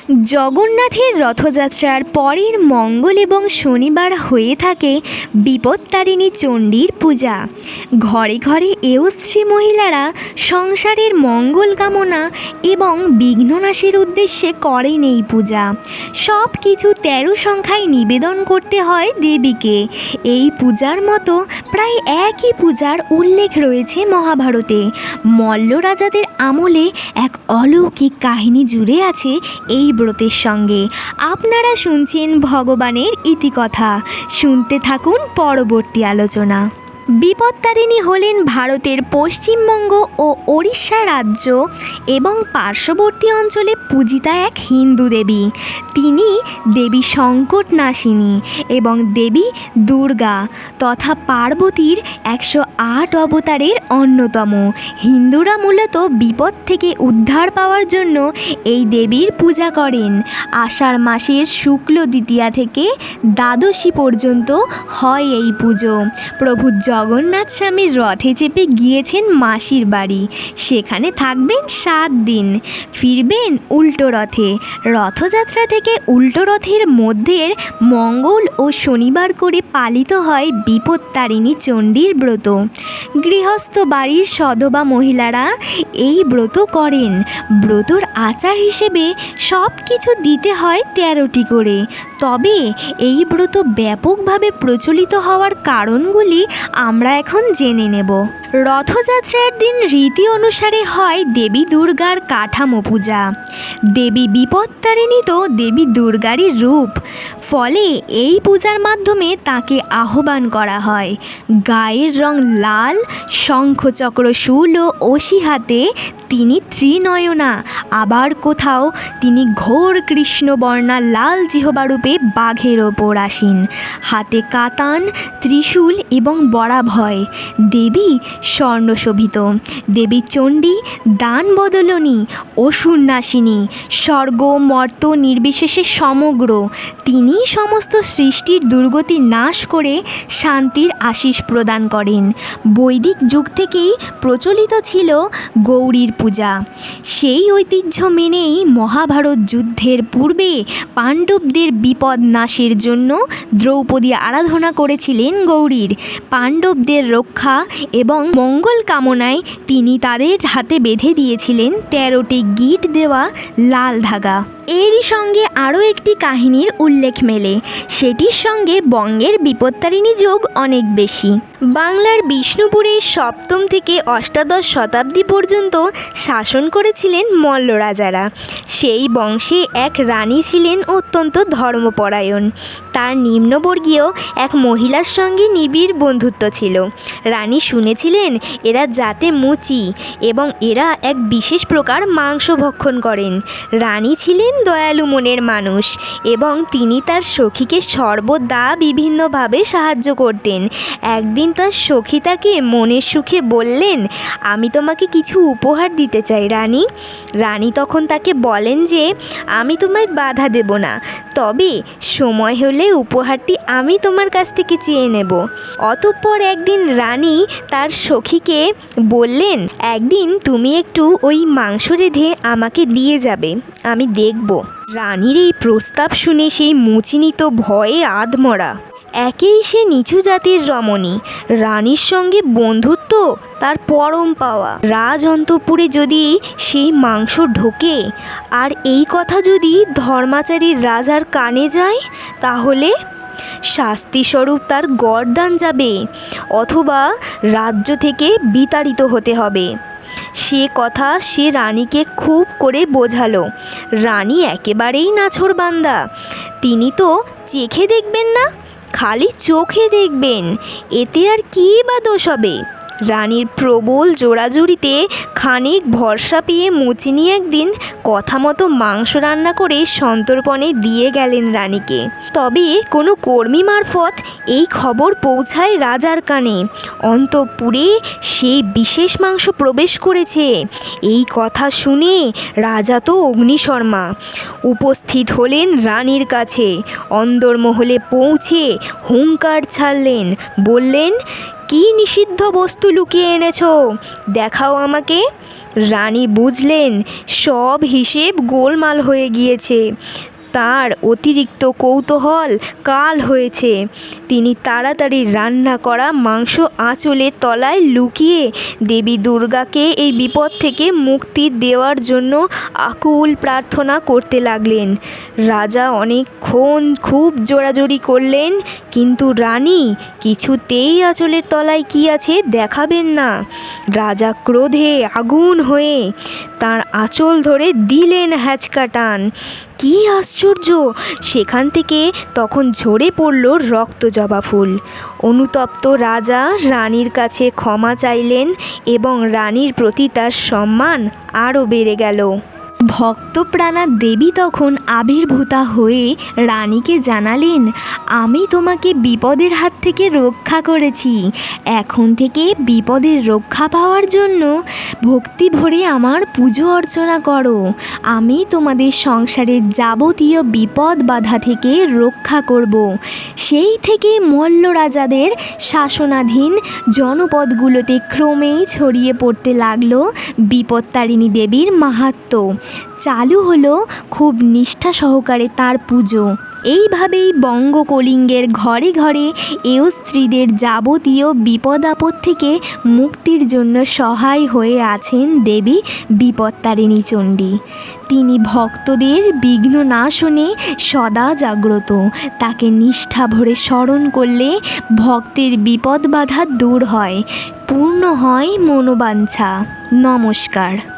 জগন্নাথের রথযাত্রার পরের মঙ্গল এবং শনিবার হয়ে থাকে বিপত্তারিণী চণ্ডীর পূজা। ঘরে ঘরে এও স্ত্রী মহিলারা সংসারের মঙ্গল কামনা এবং বিঘ্ননাশের উদ্দেশ্যে করেন এই পূজা। সব কিছু 13 সংখ্যায় নিবেদন করতে হয় দেবীকে। এই পূজার মতো প্রায় একই পূজার উল্লেখ রয়েছে মহাভারতে। মল্ল রাজাদের আমলে এক অলৌকিক কাহিনী জুড়ে আছে এই ব্রতের সঙ্গে। আপনারা শুনছেন ভগবানের ইতিকথা, শুনতে থাকুন পরবর্তী আলোচনা। বিপত্তারিণী হলেন ভারতের পশ্চিমবঙ্গ ও ওড়িশা রাজ্য এবং পার্শ্ববর্তী অঞ্চলে পূজিতা এক হিন্দু দেবী। তিনি দেবী সংকটনাশিনী এবং দেবী দুর্গা তথা পার্বতীর 108 অবতারের অন্যতম। হিন্দুরা মূলত বিপদ থেকে উদ্ধার পাওয়ার জন্য এই দেবীর পূজা করেন। আষাঢ় মাসের শুক্ল দ্বিতীয়া থেকে দ্বাদশী পর্যন্ত হয় এই পুজো। প্রভু জগন্নাথ স্বামীর রথে চেপে গিয়েছেন মাসির বাড়ি। সেখানে থাকবেন 7 দিন, ফিরবেন উল্টো রথে। রথযাত্রা থেকে উল্টো রথের মধ্যের মঙ্গল ও শনিবার করে পালিত হয় বিপত্তারিণী চণ্ডীর ব্রত। গৃহস্থ বাড়ির সধবা মহিলারা এই ব্রত করেন। ব্রতর আচার হিসেবে সব কিছু দিতে হয় 13টি করে। তবে এই ব্রত ব্যাপকভাবে প্রচলিত হওয়ার কারণগুলি আমরা এখন জেনে নেব। রথযাত্রার দিন রীতি অনুসারে হয় দেবী দুর্গার কাঠামো পূজা। দেবী বিপত্তারিণী তো দেবী দুর্গারই রূপ, ফলে এই পূজার মাধ্যমে তাকে আহ্বান করা হয়। গায়ের রং লাল, শঙ্খ চক্র শূল ও অসি হাতে তিনি ত্রিনয়না। আবার কোথাও তিনি ঘোর কৃষ্ণবর্ণা লাল জিহ্বারূপে বাঘের ওপর আসীন, হাতে কাতান, ত্রিশূল এবং বরাভয়। দেবী স্বর্ণশোভিত। দেবী চণ্ডী দান বদলনী, অসুরনাশিনী, স্বর্গ মর্ত নির্বিশেষে সমগ্র। তিনি সমস্ত সৃষ্টির দুর্গতি নাশ করে শান্তির আশীষ প্রদান করেন। বৈদিক যুগ থেকেই প্রচলিত ছিল গৌরীর পূজা। সেই ঐতিহ্য মেনেই মহাভারত যুদ্ধের পূর্বে পাণ্ডবদের বিপদ নাশের জন্য দ্রৌপদী আরাধনা করেছিলেন গৌরীর। পাণ্ডবদের রক্ষা এবং মঙ্গল কামনায় তিনি তাদের হাতে বেঁধে দিয়েছিলেন 13টি গিঁট দেওয়া লাল ধাগা। এরই সঙ্গে আরও একটি কাহিনীর উল্লেখ মেলে, সেটির সঙ্গে বঙ্গের বিপত্তারিণী যোগ অনেক বেশি। বাংলার বিষ্ণুপুরে 7ম থেকে অষ্টাদশ শতাব্দী পর্যন্ত শাসন করেছিলেন মল্ল রাজারা। সেই বংশে এক রানী ছিলেন অত্যন্ত ধর্মপরায়ণ। তার নিম্নবর্গীয় এক মহিলার সঙ্গে নিবিড় বন্ধুত্ব ছিল। রানী শুনেছিলেন এরা জাতে মুচি এবং এরা এক বিশেষ প্রকার মাংস ভক্ষণ করেন। রানী ছিলেন দয়ালু মনের মানুষ এবং তিনি তার সখীকে সর্বদা বিভিন্নভাবে সাহায্য করতেন। একদিন তার সখী তাকে মনের সুখে বললেন, আমি তোমাকে কিছু উপহার দিতে চাই রানী। রানী তখন তাকে বলেন যে, আমি তোমায় বাধা দেব না, তবে সময় হলে উপহারটি আমি তোমার কাছ থেকে চেয়ে নেব। অতঃপর একদিন রানী তার সখীকে বললেন, একদিন তুমি একটু ওই মাংস রেঁধে আমাকে দিয়ে যাবে, আমি দেখব। রানীর এই প্রস্তাব শুনে সেই মুচিনি তো ভয়ে আধমরা। একেই সে নিচু জাতির রমণী, রানীর সঙ্গে বন্ধুত্ব তার পরম পাওয়া। রাজ অন্তঃপুরে যদি সেই মাংস ঢোকে আর এই কথা যদি ধর্মাচারীর রাজার কানে যায়, তাহলে শাস্তিস্বরূপ তার গর্দান যাবে অথবা রাজ্য থেকে বিতাড়িত হতে হবে। সে কথা সে রানীকে খুব করে বোঝালো। রানী একেবারেই নাছোড়বান্দা। তিনি তো চেখে দেখবেন না, খালি চোখে দেখবেন, এতে আর কী বা দোষ হবে। রানীর প্রবল জোড়াজুড়িতে খানিক ভরসা পেয়ে মুচিনি একদিন কথা মতো মাংস রান্না করে সন্তর্পণে দিয়ে গেলেন রানীকে। তবে কোনো কর্মী মারফত এই খবর পৌঁছায় রাজার কানে। অন্তঃপুরে সেই বিশেষ মাংস প্রবেশ করেছে। এই কথা শুনে রাজা তো অগ্নিশর্মা। উপস্থিত হলেন রানীর কাছে। অন্দরমহলে পৌঁছে হুঙ্কার ছাড়লেন, বললেন, কী নিষিদ্ধ বস্তু লুকিয়ে এনেছো, দেখাও আমাকে। রানী বুঝলেন সব হিসেব গোলমাল হয়ে গিয়েছে। তার অতিরিক্ত কৌতূহল কাল হয়েছে। তিনি তাড়াতাড়ি রান্না করা মাংস আঁচলের তলায় লুকিয়ে দেবী দুর্গাকে এই বিপদ থেকে মুক্তি দেওয়ার জন্য আকুল প্রার্থনা করতে লাগলেন। রাজা অনেকক্ষণ খুব জোরাজোরি করলেন, কিন্তু রানী কিছুতেই আঁচলের তলায় কী আছে দেখাবেন না। রাজা ক্রোধে আগুন হয়ে তার আঁচল ধরে দিলেন হ্যাচকা টান। কী আশ্চর্য! সেখান থেকে তখন ঝরে পড়ল রক্ত জবা ফুল। অনুতপ্ত রাজা রানীর কাছে ক্ষমা চাইলেন এবং রানীর প্রতি তার সম্মান আরও বেড়ে গেল। ভক্তপ্রাণা দেবী তখন আবির্ভূতা হয়ে রানীকে জানালেন, আমি তোমাকে বিপদের হাত থেকে রক্ষা করেছি। এখন থেকে বিপদের রক্ষা পাওয়ার জন্য ভক্তি ভরে আমার পুজো অর্চনা করো। আমি তোমাদের সংসারের যাবতীয় বিপদ বাধা থেকে রক্ষা করব। সেই থেকে মল্ল রাজাদের শাসনাধীন জনপদগুলোতে ক্রমেই ছড়িয়ে পড়তে লাগলো বিপত্তারিণী দেবীর মাহাত্ম্য। চালু হলো খুব নিষ্ঠা সহকারে তার পুজো। এইভাবেই বঙ্গ কলিঙ্গের ঘরে ঘরে এও স্ত্রীদের যাবতীয় বিপদ আপদ থেকে মুক্তির জন্য সহায় হয়ে আছেন দেবী বিপত্তারিণী চণ্ডী। তিনি ভক্তদের বিঘ্ন নাশনে সদা জাগ্রত। তাকে নিষ্ঠা ভরে স্মরণ করলে ভক্তের বিপদ বাধা দূর হয়, পূর্ণ হয় মনোবাঞ্ছা। নমস্কার।